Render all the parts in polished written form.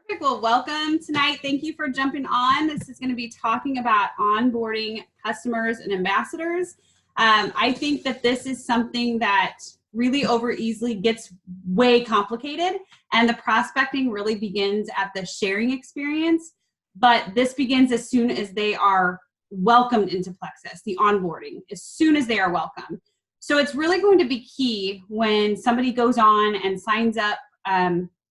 Perfect. Well, welcome tonight. Thank you for jumping on. This is going to be talking about onboarding customers and ambassadors. I think that this is something that really over easily gets way complicated, and the prospecting really begins at the sharing experience. But this begins as soon as they are welcomed into Plexus, the onboarding, as soon as they are welcome. So it's really going to be key when somebody goes on and signs up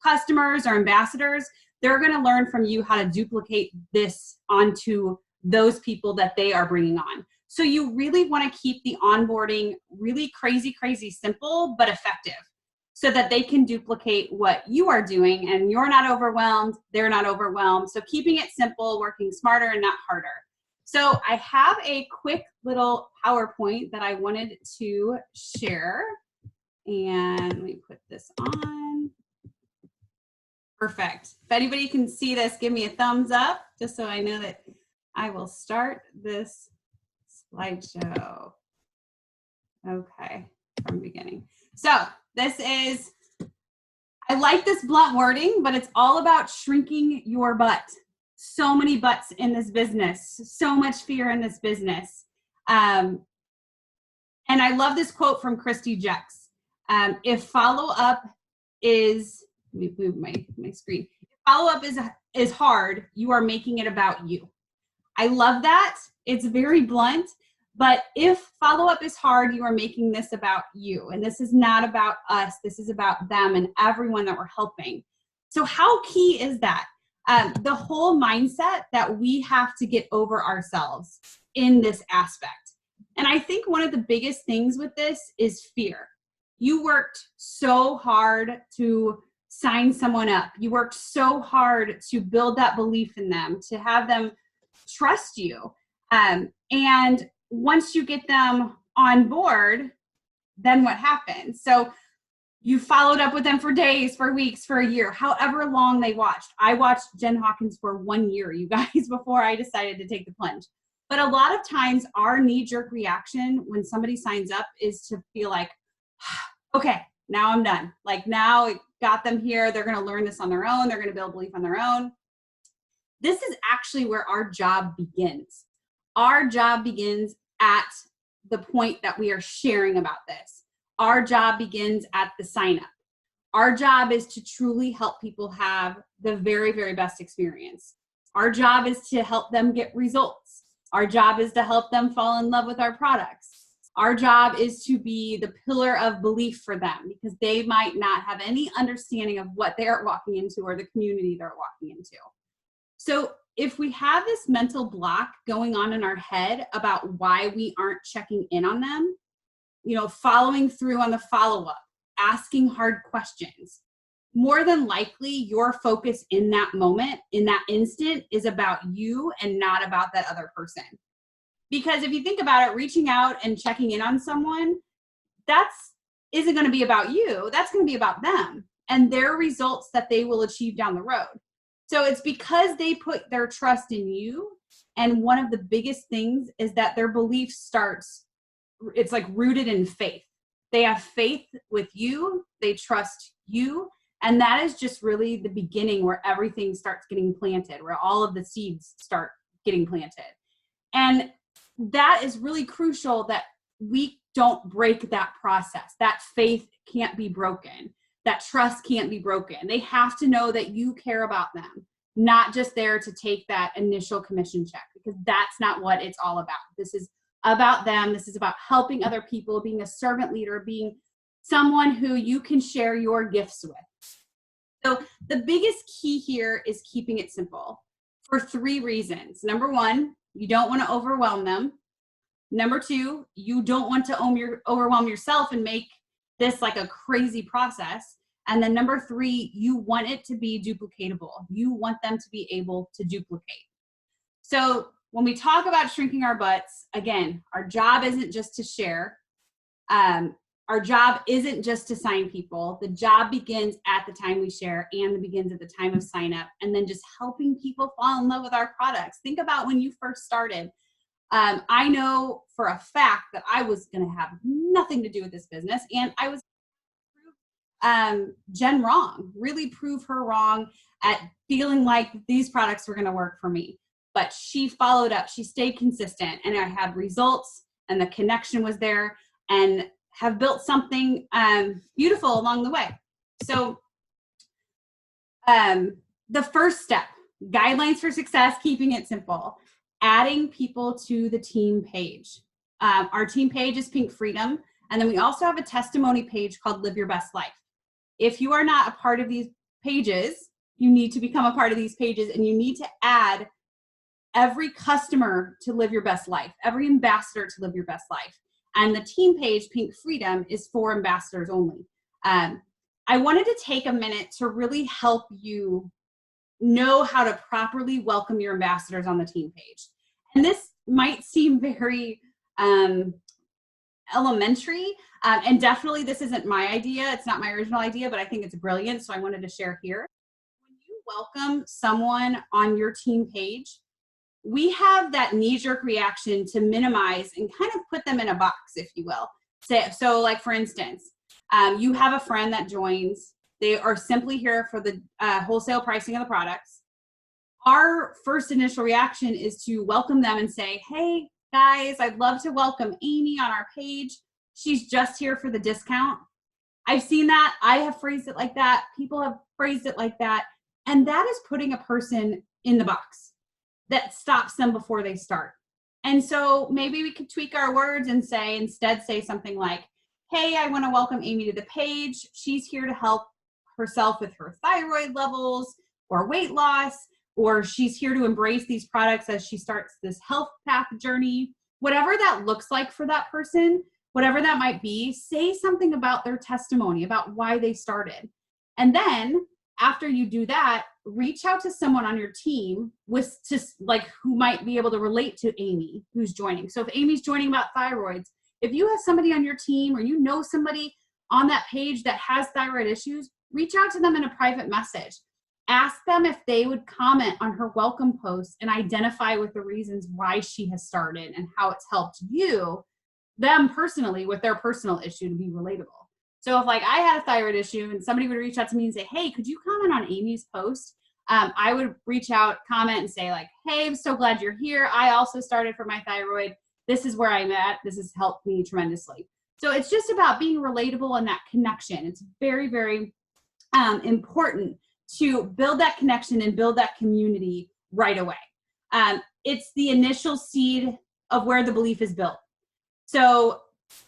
customers or ambassadors. They're going to learn from you how to duplicate this onto those people that they are bringing on. So you really want to keep the onboarding really crazy simple, but effective, so that they can duplicate what you are doing and you're not overwhelmed, they're not overwhelmed. So keeping it simple, working smarter and not harder. So I have a quick little PowerPoint that I wanted to share. And let me put this on. Perfect. If anybody can see this, give me a thumbs up, just so I know that I will start this slideshow. Okay, from the beginning. So this is, I like this blunt wording, but it's all about shrinking your butt. So many butts in this business, so much fear in this business. And I love this quote from Christy Jex. If follow-up is, let me move my screen. If follow-up is hard, you are making it about you. I love that. It's very blunt, but if follow-up is hard, you are making this about you. And this is not about us. This is about them and everyone that we're helping. So how key is that? The whole mindset that we have to get over ourselves in this aspect. And I think one of the biggest things with this is fear. You worked so hard to sign someone up. You worked so hard to build that belief in them, to have them trust you. And once you get them on board, then what happens? So you followed up with them for days, for weeks, for a year, however long they watched. I watched Jen Hawkins for 1 year, you guys, before I decided to take the plunge. But a lot of times our knee-jerk reaction when somebody signs up is to feel like, okay, now I'm done. Like, now it got them here. They're going to learn this on their own. They're going to build belief on their own. This is actually where our job begins. Our job begins at the point that we are sharing about this. Our job begins at the sign up. Our job is to truly help people have the very, very best experience. Our job is to help them get results. Our job is to help them fall in love with our products. Our job is to be the pillar of belief for them, because they might not have any understanding of what they're walking into or the community they're walking into. So if we have this mental block going on in our head about why we aren't checking in on them, following through on the follow-up, asking hard questions, more than likely your focus in that moment, in that instant, is about you and not about that other person. Because if you think about it, reaching out and checking in on someone, isn't going to be about you. That's going to be about them and their results that they will achieve down the road. So it's because they put their trust in you. And one of the biggest things is that their belief starts, it's like rooted in faith. They have faith with you. They trust you. And that is just really the beginning where everything starts getting planted, where all of the seeds start getting planted. And that is really crucial, that we don't break that process. That faith can't be broken. That trust can't be broken. They have to know that you care about them, not just there to take that initial commission check, because that's not what it's all about. This is about them. This is about helping other people, being a servant leader, being someone who you can share your gifts with. So the biggest key here is keeping it simple for 3 reasons. Number 1, you don't want to overwhelm them. Number 2, you don't want to overwhelm yourself and make this like a crazy process. And then number 3, you want it to be duplicatable. You want them to be able to duplicate. So when we talk about shrinking our butts, again, our job isn't just to share. Our job isn't just to sign people. The job begins at the time we share, and it begins at the time of sign up, and then just helping people fall in love with our products. Think about when you first started. I know for a fact that I was going to have nothing to do with this business, and I was Jen wrong, really prove her wrong at feeling like these products were going to work for me. But she followed up, she stayed consistent, and I had results, and the connection was there, and have built something beautiful along the way. So the first step, guidelines for success, keeping it simple, adding people to the team page. Our team page is Pink Freedom. And then we also have a testimony page called Live Your Best Life. If you are not a part of these pages, you need to become a part of these pages, and you need to add every customer to live your best life, every ambassador to live your best life. And the team page, Pink Freedom, is for ambassadors only. I wanted to take a minute to really help you know how to properly welcome your ambassadors on the team page. And this might seem very elementary, and definitely this isn't my idea. It's not my original idea, but I think it's brilliant, so I wanted to share here. When you welcome someone on your team page, we have that knee-jerk reaction to minimize and kind of put them in a box, if you will. So like, for instance, you have a friend that joins. They are simply here for the wholesale pricing of the products. Our first initial reaction is to welcome them and say, hey, guys, I'd love to welcome Amy on our page. She's just here for the discount. I've seen that. I have phrased it like that. People have phrased it like that. And that is putting a person in the box that stops them before they start. And so maybe we could tweak our words and instead say something like, hey, I want to welcome Amy to the page. She's here to help herself with her thyroid levels or weight loss, or she's here to embrace these products as she starts this health path journey. Whatever that looks like for that person, whatever that might be, say something about their testimony, about why they started. And then after you do that, reach out to someone on your team with just like who might be able to relate to Amy who's joining. So if Amy's joining about thyroids, if you have somebody on your team or you know somebody on that page that has thyroid issues, reach out to them in a private message. Ask them if they would comment on her welcome post and identify with the reasons why she has started and how it's helped them personally with their personal issue to be relatable. So if like I had a thyroid issue and somebody would reach out to me and say, hey, could you comment on Amy's post? I would reach out, comment and say like, hey, I'm so glad you're here. I also started for my thyroid. This is where I'm at. This has helped me tremendously. So it's just about being relatable and that connection. It's very, very important to build that connection and build that community right away. It's the initial seed of where the belief is built. So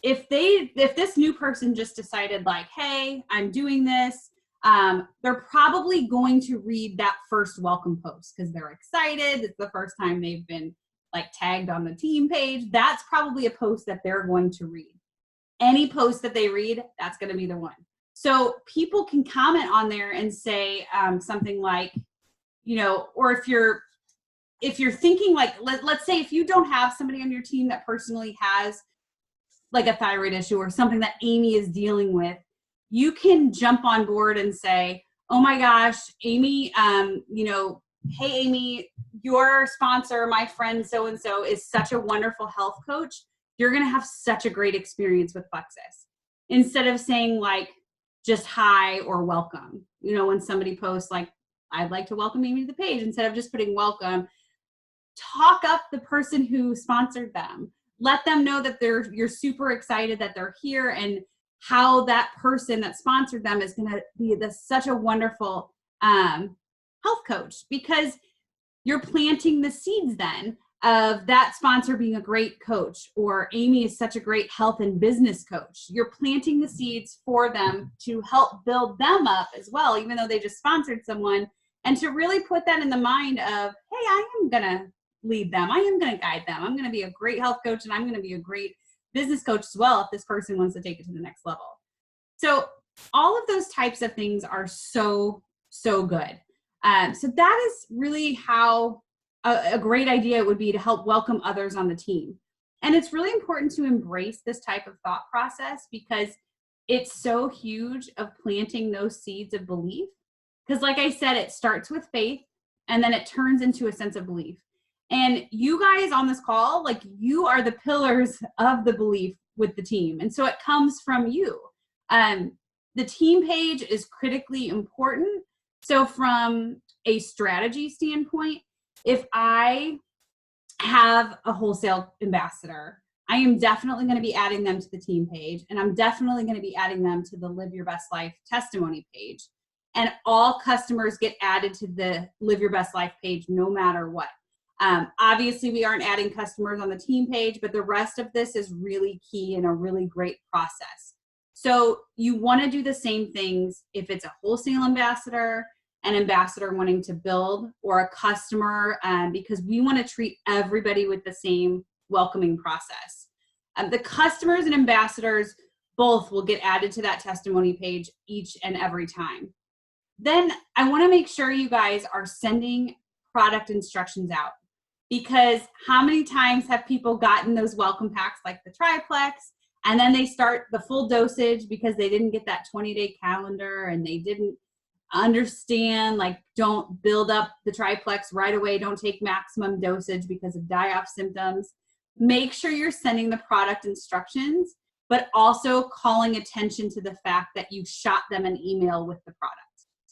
if this new person just decided like, hey, I'm doing this, they're probably going to read that first welcome post because they're excited. It's the first time they've been like tagged on the team page. That's probably a post that they're going to read. Any post that they read, that's going to be the one. So people can comment on there and say something like, you know, or if you're thinking like, let's say if you don't have somebody on your team that personally has like a thyroid issue or something that Amy is dealing with, you can jump on board and say, oh my gosh, Amy, you know, hey, Amy, your sponsor, my friend so-and-so is such a wonderful health coach. You're going to have such a great experience with Plexus. Instead of saying like, just hi or welcome. You know, when somebody posts like, I'd like to welcome Amy to the page, instead of just putting welcome, talk up the person who sponsored them. Let them know that you're super excited that they're here and how that person that sponsored them is going to be such a wonderful health coach, because you're planting the seeds then of that sponsor being a great coach, or Amy is such a great health and business coach. You're planting the seeds for them to help build them up as well, even though they just sponsored someone, and to really put that in the mind of, hey, I am going to lead them. I am going to guide them. I'm going to be a great health coach, and I'm going to be a great business coach as well if this person wants to take it to the next level. So all of those types of things are so, so good. So that is really how a great idea would be to help welcome others on the team. And it's really important to embrace this type of thought process because it's so huge of planting those seeds of belief. Because like I said, it starts with faith and then it turns into a sense of belief. And you guys on this call, like you are the pillars of the belief with the team. And so it comes from you. the team page is critically important. So from a strategy standpoint, if I have a wholesale ambassador, I am definitely going to be adding them to the team page, and I'm definitely going to be adding them to the Live Your Best Life testimony page. And all customers get added to the Live Your Best Life page no matter what. Obviously, we aren't adding customers on the team page, but the rest of this is really key and a really great process. So you want to do the same things if it's a wholesale ambassador, an ambassador wanting to build, or a customer, because we want to treat everybody with the same welcoming process. The customers and ambassadors both will get added to that testimony page each and every time. Then I want to make sure you guys are sending product instructions out, because how many times have people gotten those welcome packs like the triplex, and then they start the full dosage because they didn't get that 20-day calendar and they didn't understand, like, don't build up the triplex right away, don't take maximum dosage because of die-off symptoms. Make sure you're sending the product instructions, but also calling attention to the fact that you shot them an email with the product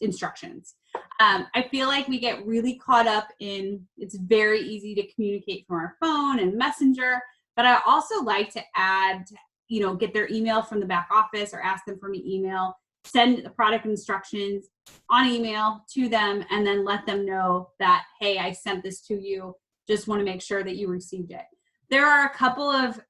instructions. I feel like we get really caught up in, it's very easy to communicate from our phone and messenger, but I also like to add, get their email from the back office or ask them for me email, send the product instructions on email to them, and then let them know that, hey, I sent this to you. Just want to make sure that you received it. There are a couple of,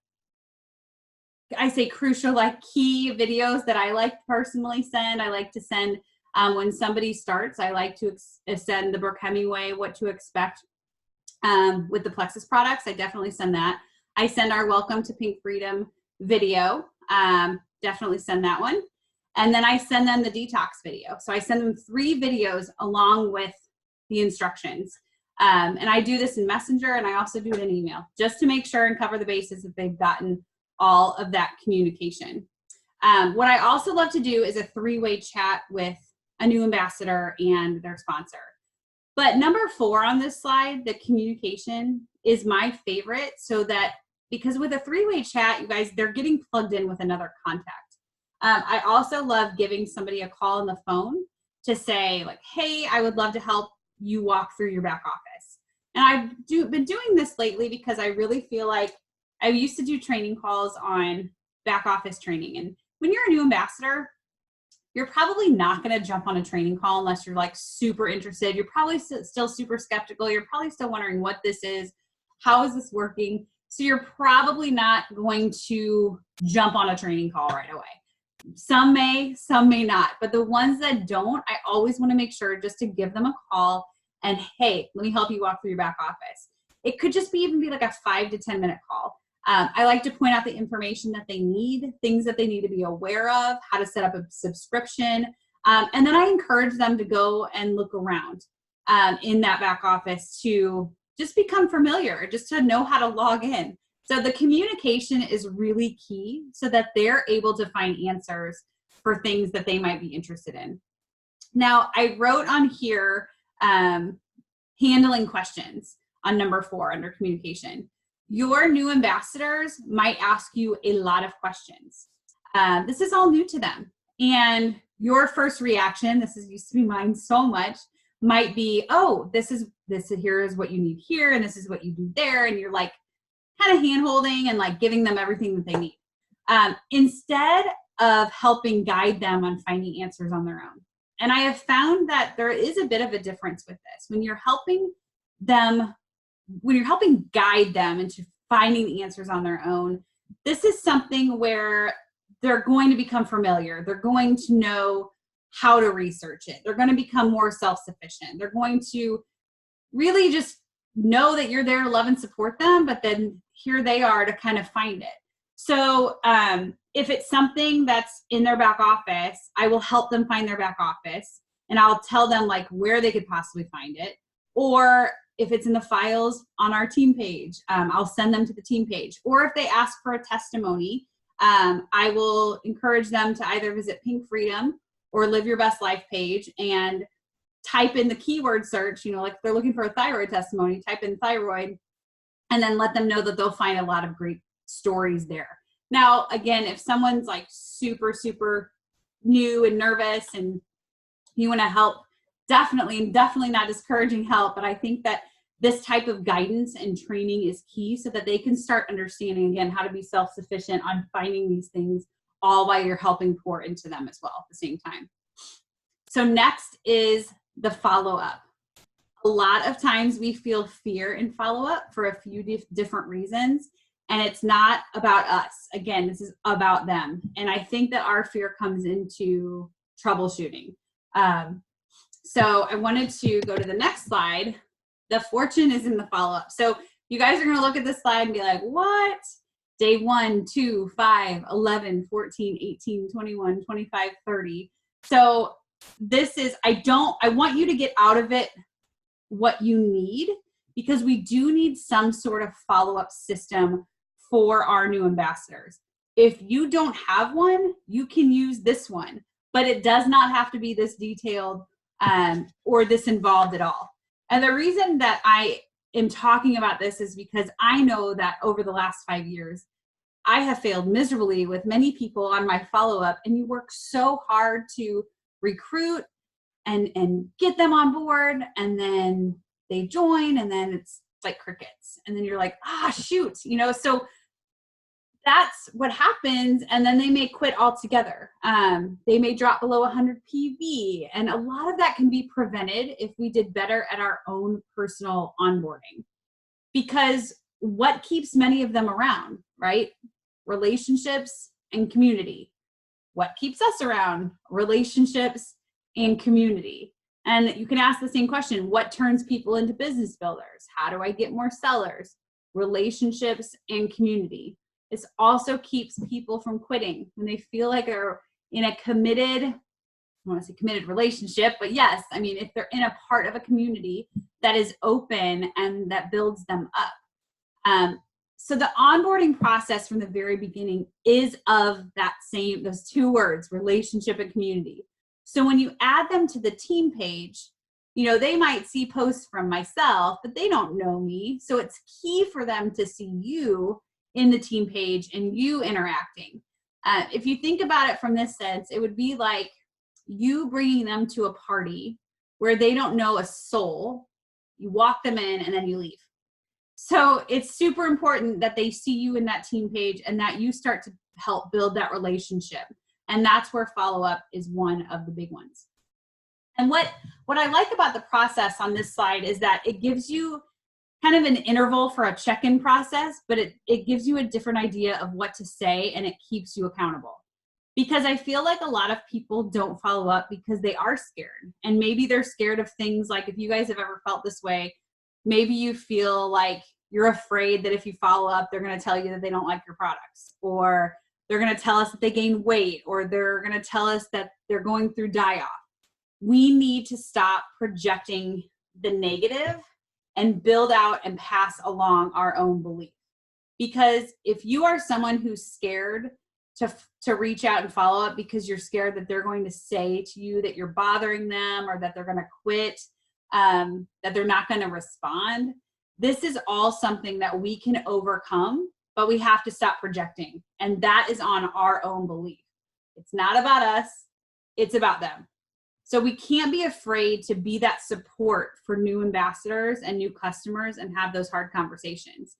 I say crucial, like key videos that I like to personally send. I like to send when somebody starts, I like to send the Brooke Hemingway, what to expect with the Plexus products. I definitely send that. I send our Welcome to Pink Freedom video. Definitely send that one. And then I send them the detox video. So I send them 3 videos along with the instructions. And I do this in Messenger, and I also do it in email, just to make sure and cover the bases that they've gotten all of that communication. What I also love to do is a 3-way chat with a new ambassador and their sponsor. But number 4 on this slide, the communication, is my favorite, so that, because with a 3-way chat, you guys, they're getting plugged in with another contact. I also love giving somebody a call on the phone to say, like, hey, I would love to help you walk through your back office. And I've been doing this lately because I really feel like I used to do training calls on back office training. And when you're a new ambassador, you're probably not going to jump on a training call unless you're like super interested. You're probably still super skeptical. You're probably still wondering what this is. How is this working? So you're probably not going to jump on a training call right away. Some may not. But the ones that don't, I always want to make sure just to give them a call and, hey, let me help you walk through your back office. It could just even be like a 5 to 10 minute call. I like to point out the information that they need, things that they need to be aware of, how to set up a subscription. And then I encourage them to go and look around in that back office to just become familiar, just to know how to log in. So the communication is really key so that they're able to find answers for things that they might be interested in. Now, I wrote on here handling questions on number 4 under communication. Your new ambassadors might ask you a lot of questions. This is all new to them. And your first reaction, this used to be mine so much, might be, oh, here is what you need here, and this is what you do there. And you're like kind of hand-holding and like giving them everything that they need. Instead of helping guide them on finding answers on their own. And I have found that there is a bit of a difference with this. When you're helping guide them into finding the answers on their own, this is something where they're going to become familiar. They're going to know how to research it. They're going to become more self-sufficient. They're going to really just know that you're there to love and support them, but then here they are to kind of find it. So if it's something that's in their back office, I will help them find their back office, and I'll tell them like where they could possibly find it. Or if it's in the files on our team page, I'll send them to the team page. Or if they ask for a testimony, I will encourage them to either visit Pink Freedom or Live Your Best Life page and type in the keyword search, like if they're looking for a thyroid testimony, type in thyroid, and then let them know that they'll find a lot of great stories there. Now, again, if someone's like super, super new and nervous and you want to help, definitely not discouraging help, but I think that this type of guidance and training is key so that they can start understanding, again, how to be self-sufficient on finding these things, all while you're helping pour into them as well at the same time. So next is the follow-up. A lot of times we feel fear in follow-up for a few different reasons, and it's not about us. Again, this is about them. And I think that our fear comes into troubleshooting. So I wanted to go to the next slide. The fortune is in the follow-up. So you guys are going to look at this slide and be like, what? Day 1, 2, 5, 11, 14, 18, 21, 25, 30. So this is, I want you to get out of it what you need, because we do need some sort of follow-up system for our new ambassadors. If you don't have one, you can use this one, but it does not have to be this detailed or this involved at all. And the reason that I am talking about this is because I know that over the last 5 years, I have failed miserably with many people on my follow-up, and you work so hard to recruit and get them on board, and then they join, and then it's like crickets. And then you're like, shoot, so that's what happens. And then they may quit altogether. They may drop below 100 PV. And a lot of that can be prevented if we did better at our own personal onboarding. Because what keeps many of them around, right? Relationships and community. What keeps us around? Relationships and community. And you can ask the same question, what turns people into business builders? How do I get more sellers? Relationships and community. This also keeps people from quitting when they feel like they're in a committed, I don't want to say committed relationship, but yes, I mean, if they're in a part of a community that is open and that builds them up. So the onboarding process from the very beginning is of those two words, relationship and community. So when you add them to the team page, they might see posts from myself, but they don't know me. So it's key for them to see you in the team page and you interacting. If you think about it from this sense, it would be like you bringing them to a party where they don't know a soul. You walk them in and then you leave. So it's super important that they see you in that team page and that you start to help build that relationship. And that's where follow-up is one of the big ones. And what I like about the process on this slide is that it gives you kind of an interval for a check-in process, but it gives you a different idea of what to say, and it keeps you accountable. Because I feel like a lot of people don't follow up because they are scared. And maybe they're scared of things like, if you guys have ever felt this way, maybe you feel like you're afraid that if you follow up, they're going to tell you that they don't like your products, or they're going to tell us that they gained weight, or they're going to tell us that they're going through die-off. We need to stop projecting the negative and build out and pass along our own belief. Because if you are someone who's scared to reach out and follow up because you're scared that they're going to say to you that you're bothering them, or that they're going to quit, that they're not going to respond, this is all something that we can overcome, but we have to stop projecting. And that is on our own belief. It's not about us, it's about them. So we can't be afraid to be that support for new ambassadors and new customers and have those hard conversations.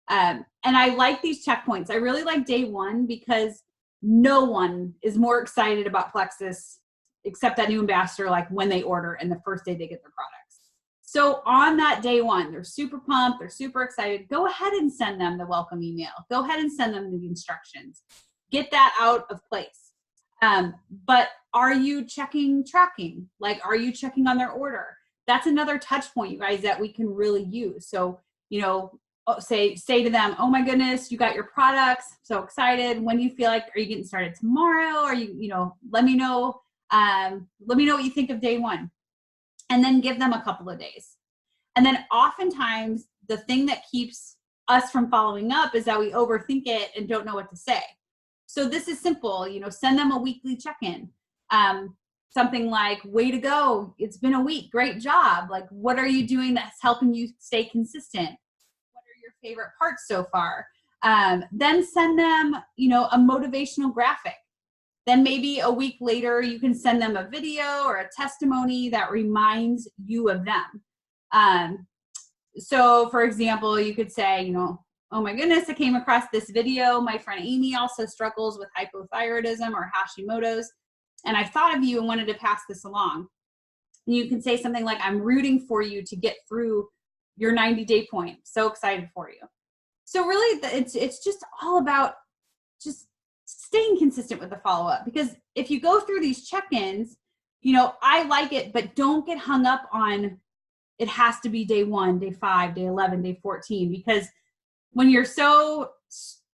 And I like these checkpoints. I really like day 1 because no one is more excited about Plexus except that new ambassador, like when they order and the first day they get their products. So on that day 1, they're super pumped, they're super excited. Go ahead and send them the welcome email. Go ahead and send them the instructions. Get that out of place. But are you tracking? Like, are you checking on their order? That's another touch point, you guys, that we can really use. So, say to them, oh my goodness, you got your products. So excited. When do you feel like, are you getting started tomorrow? Or let me know. Let me know what you think of day 1. And then give them a couple of days. And then oftentimes the thing that keeps us from following up is that we overthink it and don't know what to say. So this is simple, send them a weekly check-in. Something like, way to go, it's been a week, great job. Like, what are you doing that's helping you stay consistent? What are your favorite parts so far? Then send them, a motivational graphic. Then maybe a week later, you can send them a video or a testimony that reminds you of them. So for example, you could say, you know, oh my goodness, I came across this video. My friend Amy also struggles with hypothyroidism or Hashimoto's, and I thought of you and wanted to pass this along. And you can say something like, I'm rooting for you to get through your 90-day point. So excited for you. So really, it's just all about just staying consistent with the follow-up, because if you go through these check-ins, you know, I like it, but don't get hung up on it has to be day 1, day 5, day 11, day 14, because when you're so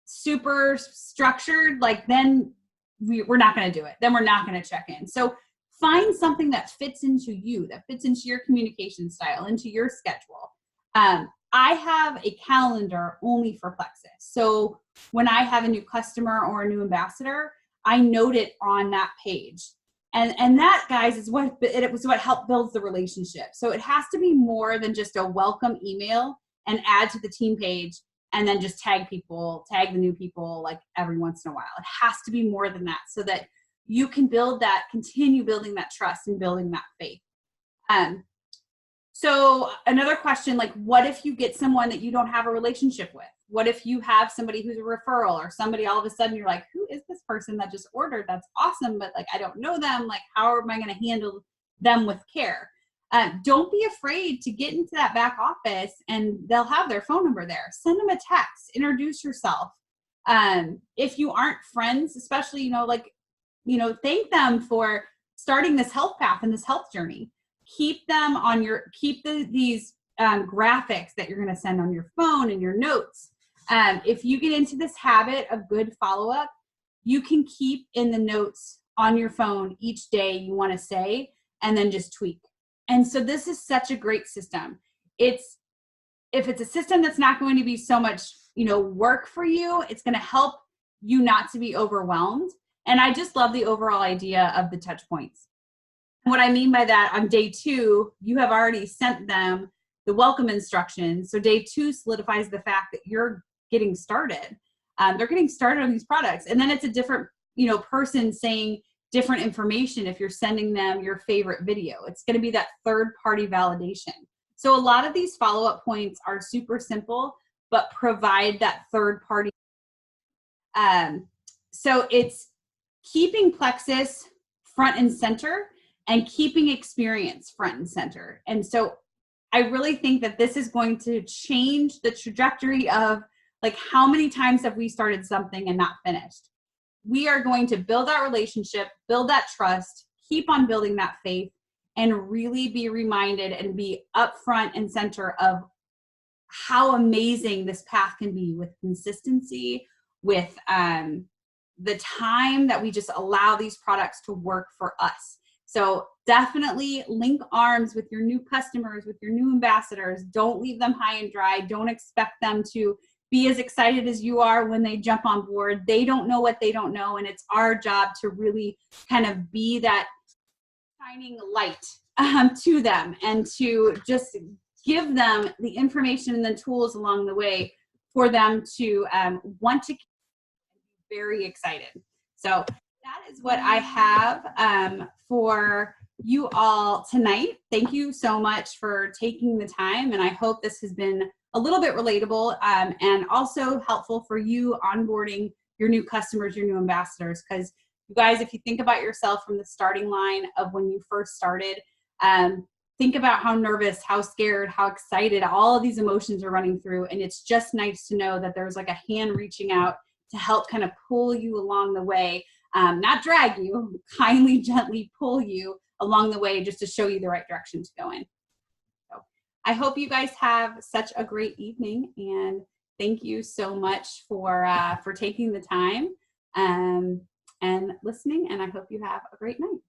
super structured, like then we're not going to do it. Then we're not going to check in. So find something that fits into you, that fits into your communication style, into your schedule. I have a calendar only for Plexus. So when I have a new customer or a new ambassador, I note it on that page. And that, guys, is what helped build the relationship. So it has to be more than just a welcome email and add to the team page and then just tag the new people like every once in a while. It has to be more than that so that you can continue building that trust and building that faith. So another question, like, what if you get someone that you don't have a relationship with? What if you have somebody who's a referral, or somebody all of a sudden you're like, who is this person that just ordered? That's awesome, but like, I don't know them. Like, how am I going to handle them with care? Don't be afraid to get into that back office, and they'll have their phone number there. Send them a text, introduce yourself. If you aren't friends, especially, thank them for starting this health path and this health journey. Keep these graphics that you're going to send on your phone and your notes. If you get into this habit of good follow-up, you can keep in the notes on your phone each day you want to say, and then just tweak. And so this is such a great system. If it's a system that's not going to be so much, work for you, it's going to help you not to be overwhelmed. And I just love the overall idea of the touch points. What I mean by that, on day 2, you have already sent them the welcome instructions. So day 2 solidifies the fact that you're getting started. They're getting started on these products. And then it's a different, person saying different information if you're sending them your favorite video. It's going to be that third-party validation. So a lot of these follow-up points are super simple, but provide that third-party. So it's keeping Plexus front and center, and keeping experience front and center. And so I really think that this is going to change the trajectory of, like, how many times have we started something and not finished? We are going to build that relationship, build that trust, keep on building that faith, and really be reminded and be up front and center of how amazing this path can be with consistency, with the time that we just allow these products to work for us. So definitely link arms with your new customers, with your new ambassadors. Don't leave them high and dry. Don't expect them to be as excited as you are when they jump on board. They don't know what they don't know, and it's our job to really kind of be that shining light to them, and to just give them the information and the tools along the way for them to want to be very excited. So that is what I have for you all tonight. Thank you so much for taking the time, and I hope this has been a little bit relatable and also helpful for you onboarding your new customers, your new ambassadors. Because you guys, if you think about yourself from the starting line of when you first started, think about how nervous, how scared, how excited, all of these emotions are running through. And it's just nice to know that there's like a hand reaching out to help kind of pull you along the way. Not drag you, kindly, gently pull you along the way, just to show you the right direction to go in. So I hope you guys have such a great evening, and thank you so much for taking the time and listening, and I hope you have a great night.